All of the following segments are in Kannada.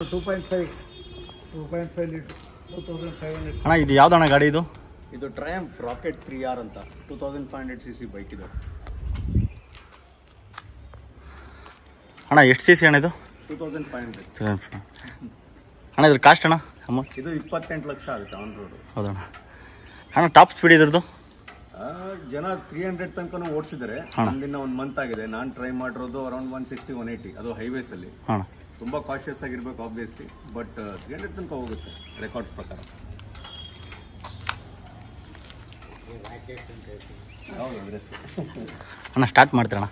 2.5 ಲೀಟರ್ 2500 ಅಣ್ಣ ಇದು ಯಾವ್ದಣ್ಣ ಗಾಡಿ ಇದು? ಇದು ಟ್ರಯಂಫ್ ರಾಕೆಟ್ 3R ಅಂತ 2500 cc ಬೈಕ್ ಇದು. ಅಣ್ಣ ಎಷ್ಟು ಸಿ ಸಿ ಅಣ್ಣ ಇದು? 2500. ಅಣ್ಣ ಇದ್ರ ಕಾಸ್ಟ್ ಅಣ್ಣ ಅಮೌಂಟ್? ಇದು 28 ಲಕ್ಷ ಆಗುತ್ತೆ ಆನ್ ರೋಡ್. ಹೌದಣ್ಣ. ಅಣ್ಣ ಟಾಪ್ ಸ್ಪೀಡ್ ಇದ್ರದ್ದು? ಜನ 300 ತನಕ ಓಡಿಸಿದ್ದಾರೆ. ಒಂದಿನ 1 ಮಂತ್ ಆಗಿದೆ. ನಾನು ಟ್ರೈ ಮಾಡಿರೋದು ಅರೌಂಡ್ 160 180. ಅದು ಹೈವೇಸ್ ಅಲ್ಲಿ. ಅಣ್ಣ ತುಂಬಾ ಕಾಶಿಯಸ್ ಆಗಿರ್ಬೇಕು ಆಬ್ವಿಯಸ್ಲಿ, ಬಟ್ 300 ತನಕ ಹೋಗುತ್ತೆ ರೆಕಾರ್ಡ್ಸ್ ಪ್ರಕಾರ. ಅಣ್ಣ ಸ್ಟಾರ್ಟ್ ಮಾಡ್ತೀರಣ್ಣ.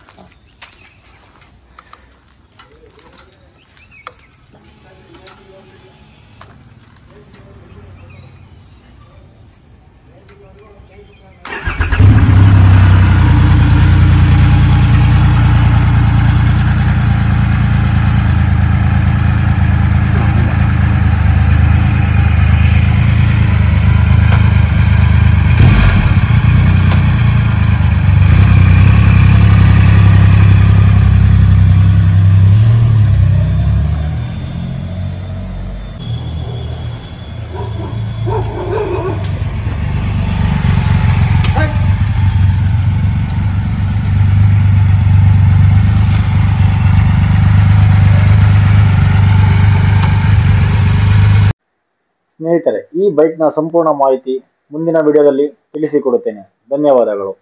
ಸ್ನೇಹಿತರೆ, ಈ ಬೈಕ್ನ ಸಂಪೂರ್ಣ ಮಾಹಿತಿ ಮುಂದಿನ ವಿಡಿಯೋದಲ್ಲಿ ತಿಳಿಸಿಕೊಡುತ್ತೇನೆ. ಧನ್ಯವಾದಗಳು.